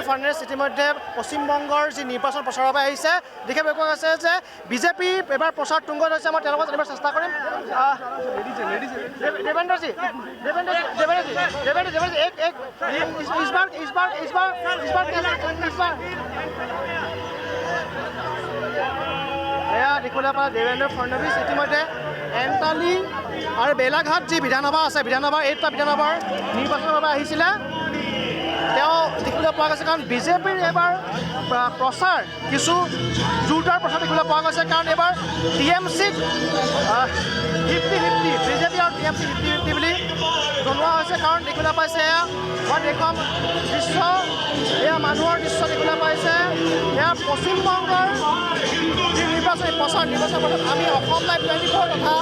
Fernandez ইতিমধ্যে পশ্চিমবংগৰ যি নিৰ্বাচন প্ৰচাৰৰ বাবে আহিছে দেখিবলৈ পোৱা গৈছে যে বিজেপি এবাৰ প্ৰচাৰ তুংগত হৈছে। মই তেওঁলোকক জানিবলৈ চেষ্টা কৰিম। দেবেন্দ্ৰজী এয়া দেখিবলৈ পোৱা দেবেন্দ্ৰ ফডণৱিছ ইতিমধ্যে এণ্টালি আৰু বেলাঘাট যি বিধানসভা আছে বিধানসভাৰ এইটা বিধানসভাৰ নিৰ্বাচনৰ বাবে আহিছিলে। তেওঁ দেখিবলৈ পোৱা গৈছে কাৰণ বিজেপিৰ এইবাৰ প্ৰচাৰ কিছু জোৰদাৰ প্ৰচাৰ দেখিবলৈ পোৱা গৈছে কাৰণ এইবাৰ TMCক 50-50 বিজেপি আৰু TMC 50-50 বুলি জনোৱা হৈছে। কাৰণ দেখিবলৈ পাইছে এয়া মই দেখুৱাম দৃশ্য, এয়া মানুহৰ দৃশ্য দেখিবলৈ পাইছে। এয়া পশ্চিমবংগৰ যি নিৰ্বাচনী প্ৰচাৰ আমি অসম লাইভ 24 তথা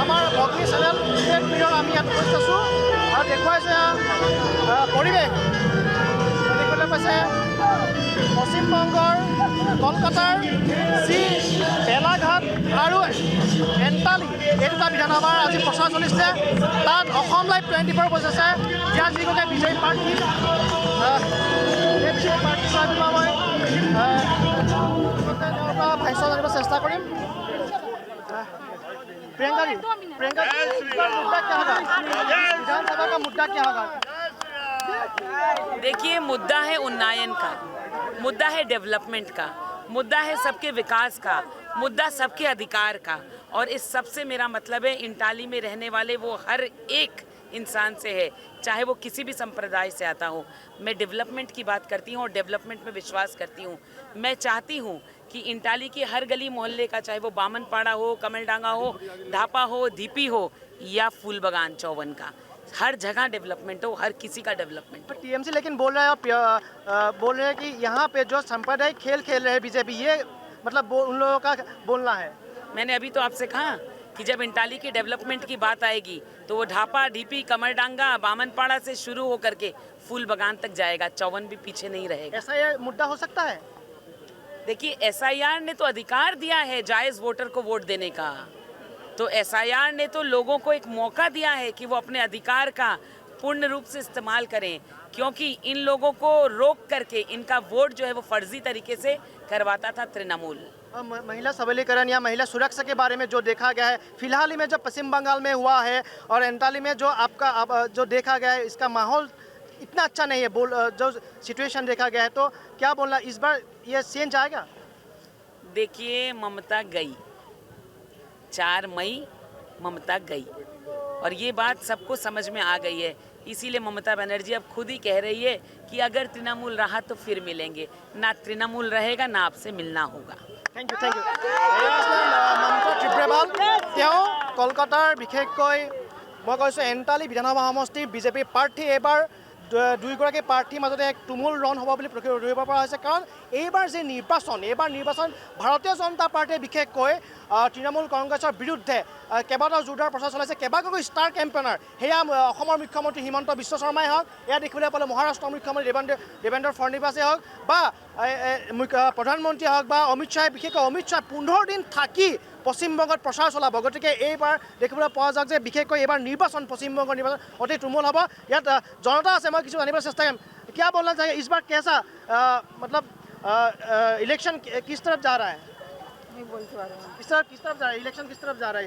আমাৰ ভগ্নী চেনেল ষ্টেট মিৰৰ আমি ইয়াত উপস্থিত আছোঁ আৰু দেখুৱাইছে পৰিৱেশ দেখিবলৈ পাইছে। পশ্চিমবংগৰ কলকাতাৰ যি বেলাঘাট আৰু এণ্টালি এই দুটা বিধানসভাৰ আজি প্ৰচাৰ চলিছে। তাত অসম লাইভ 24 উপস্থিত আছে। ইয়াৰ যিগৰাকী বিজেপি প্ৰাৰ্থী মই ভাষ্য জানিব চেষ্টা কৰিম। प्रियंका जी मुद्दा क्या होगा? विधानसभा का मुद्दा क्या होगा? देखिए, मुद्दा है उन्नयन का, मुद्दा है डेवलपमेंट का, मुद्दा है सबके विकास का, मुद्दा सबके अधिकार का। और इस सबसे मेरा मतलब है इंटाली में रहने वाले वो हर एक इंसान से है, चाहे वो किसी भी संप्रदाय से आता हो। मैं डेवलपमेंट की बात करती हूँ और डेवलपमेंट में विश्वास करती हूँ। मैं चाहती हूँ कि इंटाली के हर गली मोहल्ले का, चाहे वो बामनपाड़ा हो, कमलडांगा हो, ढापा हो, धीपी हो या फूलबागान चौवन का, हर जगह डेवलपमेंट हो, हर किसी का डेवलपमेंट हो। TMC लेकिन बोल रहा है कि यहाँ पे जो सांप्रदायिक खेल खेल रहे हैं बीजेपी, ये मतलब उन लोगों का बोलना है। मैंने अभी तो आपसे कहा कि जब इंटाली की डेवलपमेंट की बात आएगी तो वो ढापा, ढीपी, कमरडांगा, बामनपाड़ा से शुरू होकर के फूलबागान तक जाएगा, चौवन भी पीछे नहीं रहेगा। ऐसा ये मुद्दा हो सकता है? देखिए, SIR ने तो अधिकार दिया है जायज़ वोटर को वोट देने का, तो SIR ने तो लोगों को एक मौका दिया है कि वो अपने अधिकार का पूर्ण रूप से इस्तेमाल करें, क्योंकि इन लोगों को रोक करके इनका वोट जो है वो फर्जी तरीके से करवाता था तृणमूल। महिला सबलीकरण या महिला सुरक्षा के बारे में जो देखा गया है फिलहाल ही में जो पश्चिम बंगाल में हुआ है और एंटाली में जो आपका जो देखा गया है, इसका माहौल इतना अच्छा नहीं है। जो सिचुएशन देखा गया है, तो क्या बोलना इस बार ये चेंज आएगा? देखिए, ममता गई, 4 मई ममता गई और ये बात सबको समझ में आ गई है। इसीलिए ममता बनर्जी अब खुद ही कह रही है कि अगर तृणमूल रहा तो फिर मिलेंगे, ना तृणमूल रहेगा ना आपसे मिलना होगा। थैंक यू ममता ত্ৰিপুৰাপাল তেওঁ কলকাতাৰ বিশেষকৈ মই কৈছোঁ এণ্টালি বিধানসভা সমষ্টিৰ বিজেপি প্ৰাৰ্থী এইবাৰ দুইগৰাকী প্ৰাৰ্থীৰ মাজতে এক তুমুল ৰণ হ'ব বুলি ধৰিব পৰা হৈছে। কাৰণ এইবাৰ যি নিৰ্বাচন ভাৰতীয় জনতা পাৰ্টীয়ে বিশেষকৈ তৃণমূল কংগ্ৰেছৰ বিৰুদ্ধে কেইবাটাও জোৰদাৰ প্ৰচাৰ চলাইছে। কেইবাগৰাকী ষ্টাৰ কেম্পেইনাৰ, সেয়া অসমৰ মুখ্যমন্ত্ৰী হিমন্ত বিশ্ব শৰ্মাই হওক, এয়া দেখিবলৈ পালে মহাৰাষ্ট্ৰৰ মুখ্যমন্ত্ৰী দেবেন্দ্ৰ ফডণৱিছে হওক বা প্ৰধানমন্ত্ৰীয়ে হওক বা অমিত শ্বাহে, বিশেষকৈ অমিত শ্বাহ 15 দিন থাকি পশ্চিমবংগত প্ৰচাৰ চলাব। গতিকে এইবাৰ দেখিবলৈ পোৱা যাওক যে বিশেষকৈ এইবাৰ পশ্চিমবংগৰ নিৰ্বাচন অতি তুমুল হ'ব। ইয়াত জনতা আছে, মই কিছু জানিবলৈ চেষ্টা কৰিম। क्या बोलना चाहिए इस बार कैसा मतलब इलेक्शन किस तरफ जा रहा है? नहीं बोल पा रहा हूँ। किस तरफ जा रहा है इलेक्शन, किस तरफ जा रहा है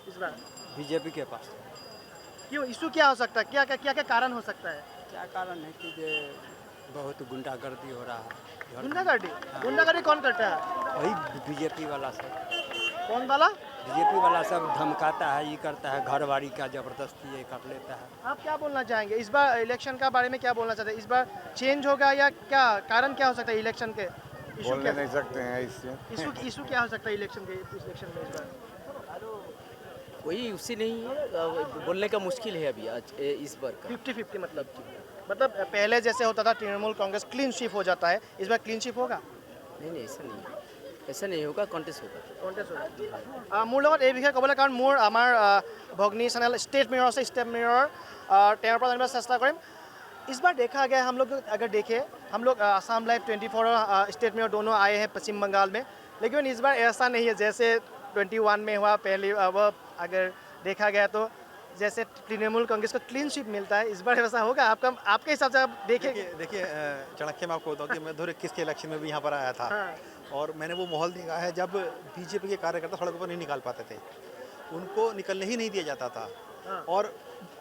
इस बार? बीजेपी के पास। क्यों? इशू क्या हो सकता है? क्या कारण हो सकता है? क्या कारण है कि ये बहुत गुंडागर्दी हो रहा है। गुंडागर्दी कौन करता है? वही बीजेपी वाला सब। कौन वाला? बीजेपी वाला सब धमकाता है, ये करता है, घरवाड़ी का जबरदस्ती ये कर लेता है। आप क्या बोलना चाहेंगे इस बार इलेक्शन का बारे में? क्या बोलना चाहते हैं इस बार चेंज होगा या क्या कारण क्या हो सकता है इलेक्शन के? बोलने नहीं सकते हैं इससे। इशू क्या हो सकता है इलेक्शन में इस बार? कोई उसी नहीं है, बोलने का मुश्किल है अभी आज इस बार का। 50-50 मतलब पहले जैसे होता था तृणमूल कांग्रेस क्लीन स्वीप हो जाता है, इस बार क्लीन स्वीप होगा? नहीं ऐसा नहीं होगा, कॉन्टेस्ट होगा। মোৰ লগত এই বিষয়ে ক'বলৈ, কাৰণ মোৰ আমাৰ भगनी चैनल स्टेट मिरर से स्टेट मिरर पर जानने चेष्टा करें। इस बार देखा गया हम लोग अगर देखें हम लोग आसाम लाइव 24 और स्टेट मिरर दोनों आए हैं पश्चिम बंगाल में, लेकिन इस बार ऐसा नहीं है जैसे 21 में हुआ पहले। अब अगर देखा गया तो जैसे तृणमूल कांग्रेस को क्लीन स्वीप मिलता है, इस बार ऐसा होगा? आपके हिसाब से आप देखेंगे? देखिए चाणक्य मैं आपको बताऊँ कि मैं 2021 के इलेक्शन में भी यहाँ पर आया था हाँ। और मैंने वो माहौल देखा है जब बीजेपी के कार्यकर्ता सड़कों पर नहीं निकाल पाते थे, उनको निकलने ही नहीं दिया जाता था। और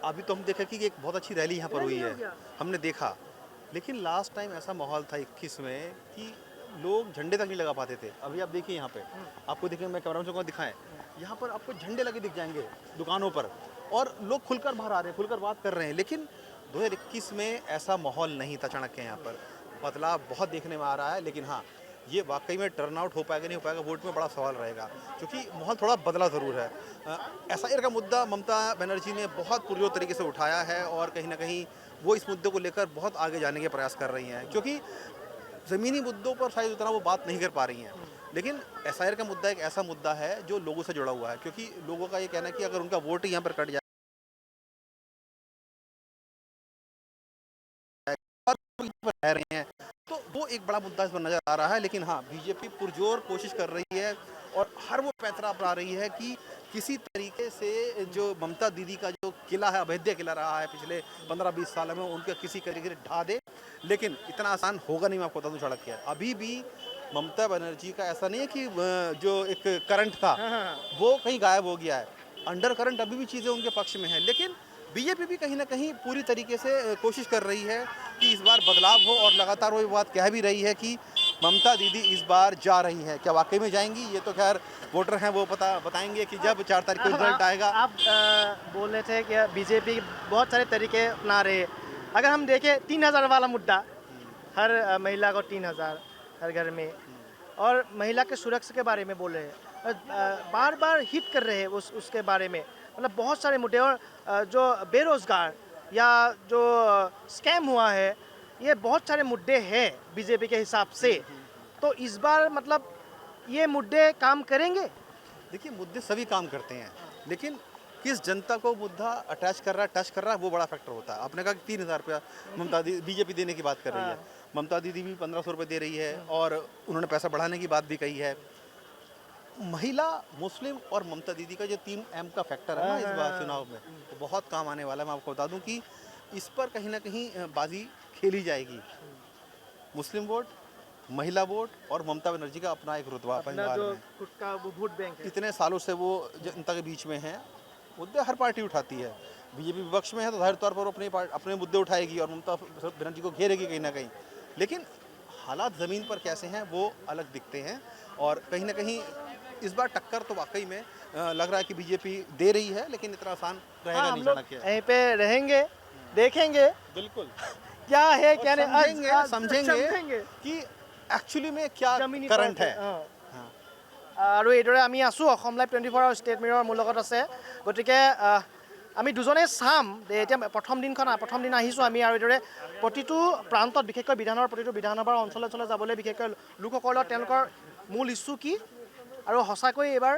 अभी तो हम देखें कि एक बहुत अच्छी रैली यहाँ पर हुई है, हमने देखा। लेकिन लास्ट टाइम ऐसा माहौल था 21 में कि लोग झंडे तक नहीं लगा पाते थे। अभी आप देखिए यहाँ पे, आपको देखिए, मैं कैमरा में दिखाएं, यहाँ पर आपको झंडे लगे दिख जाएंगे दुकानों पर और लोग खुलकर बाहर आ रहे हैं, खुलकर बात कर रहे हैं। लेकिन 2021 में ऐसा माहौल नहीं था चाणक्य यहाँ पर। बदलाव बहुत देखने में आ रहा है, लेकिन हाँ, ये वाकई में टर्नआउट हो पाएगा नहीं हो पाएगा, वोट में बड़ा सवाल रहेगा, क्योंकि माहौल थोड़ा बदला ज़रूर है। एसआईआर का मुद्दा ममता बनर्जी ने बहुत पुरजोर तरीके से उठाया है और कहीं ना कहीं वो इस मुद्दे को लेकर बहुत आगे जाने के प्रयास कर रही हैं, क्योंकि ज़मीनी मुद्दों पर शायद उतना वो बात नहीं कर पा रही हैं। लेकिन एसआईआर का मुद्दा एक ऐसा मुद्दा है जो लोगों से जुड़ा हुआ है, क्योंकि लोगों का ये कहना है कि अगर उनका वोट ही यहाँ पर कट जाए रह रहे हैं तो वो एक बड़ा मुद्दा इस पर नजर आ रहा है। लेकिन हाँ, बीजेपी पुरजोर कोशिश कर रही है और हर वो पैंतरा अपना रही है कि किसी तरीके से जो ममता दीदी का जो किला है, अभेद्य किला रहा है पिछले 15-20 साल में, उनका किसी तरीके से ढा दे। लेकिन इतना आसान होगा नहीं, मैं आपको बता दूं चाणक्य। अभी भी ममता बनर्जी का ऐसा नहीं है कि जो एक करंट था वो कहीं गायब हो गया है, अंडर करंट अभी भी चीज़ें उनके पक्ष में है। लेकिन बीजेपी भी कहीं ना कहीं पूरी तरीके से कोशिश कर रही है कि इस बार बदलाव हो और लगातार वो बात कह भी रही है कि ममता दीदी इस बार जा रही है। क्या वाकई में जाएंगी, ये तो खैर वोटर हैं वो बताएंगे कि जब 4 तारीख को रिजल्ट आएगा। आप बोल रहे थे कि बीजेपी बहुत सारे तरीके अपना रहे। अगर हम देखें 3000 वाला मुद्दा, हर महिला को 3000 हर घर में, और महिला के सुरक्षा के बारे में बोल रहे हैं, बार बार हिट कर रहे हैं उसके बारे में। मतलब बहुत सारे मुद्दे, और जो बेरोजगार या जो स्कैम हुआ है, ये बहुत सारे मुद्दे हैं बीजेपी के हिसाब से। तो इस बार मतलब ये मुद्दे काम करेंगे? देखिए, मुद्दे सभी काम करते हैं, लेकिन किस जनता को मुद्दा अटैच कर रहा है, टच कर रहा है, वो बड़ा फैक्टर होता है। आपने कहा कि 3000 रुपया ममता दीदी बीजेपी देने की बात कर रही है, ममता दीदी भी 1500 रुपये दे रही है और उन्होंने पैसा बढ़ाने की बात भी कही है। महिला, मुस्लिम और ममता दीदी का जो 3M का फैक्टर है ना इस बार चुनाव में, तो बहुत काम आने वाला है। मैं आपको बता दूं कि इस पर कहीं ना कहीं बाजी खेली जाएगी। मुस्लिम वोट, महिला वोट और ममता बनर्जी का अपना एक रुतबा पंजाब में, खुद का वो वोट बैंक है। इतने सालों से वो जनता के बीच में है। मुद्दे हर पार्टी उठाती है, बीजेपी विपक्ष में है तो जाहिर तौर पर अपने मुद्दे उठाएगी और ममता बनर्जी को घेरेगी कहीं ना कहीं। लेकिन हालात ज़मीन पर कैसे हैं वो अलग दिखते हैं और कहीं ना कहीं इस बार टक्कर तो वाकई में लग रहा है कि बीजेपी दे रही है, लेकिन इतना आसान रहेगा नहीं। चाणक्य यहीं पे रहेंगे, देखेंगे बिल्कुल क्या है क्या नहीं, समझेंगे कि एक्चुअली में क्या करंट है। আৰু এইদৰে আমি আছোঁ অসম লাইভ 24 আৰু ষ্টেট মিৰৰ মোৰ লগত আছে। গতিকে আমি দুজনে চাম এতিয়া প্ৰথম দিন আহিছোঁ আমি, আৰু এইদৰে প্ৰতিটো প্ৰান্তত, বিশেষকৈ প্ৰতিটো বিধানসভাৰ অঞ্চলে যাবলৈ বিশেষকৈ লোকসকলৰ তেওঁলোকৰ মূল ইছ্যু কি, আৰু সঁচাকৈ এইবাৰ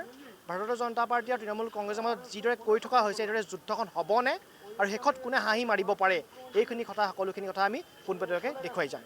ভাৰতীয় জনতা পাৰ্টি আৰু তৃণমূল কংগ্ৰেছৰ মাজত যিদৰে কৈ থকা হৈছে, এইদৰে যুদ্ধখন হ'বনে আৰু শেষত কোনে হাঁহি মাৰিব পাৰে, এইখিনি কথা সকলোখিনি কথা আমি পোনপটীয়াকৈ দেখুৱাই যাম।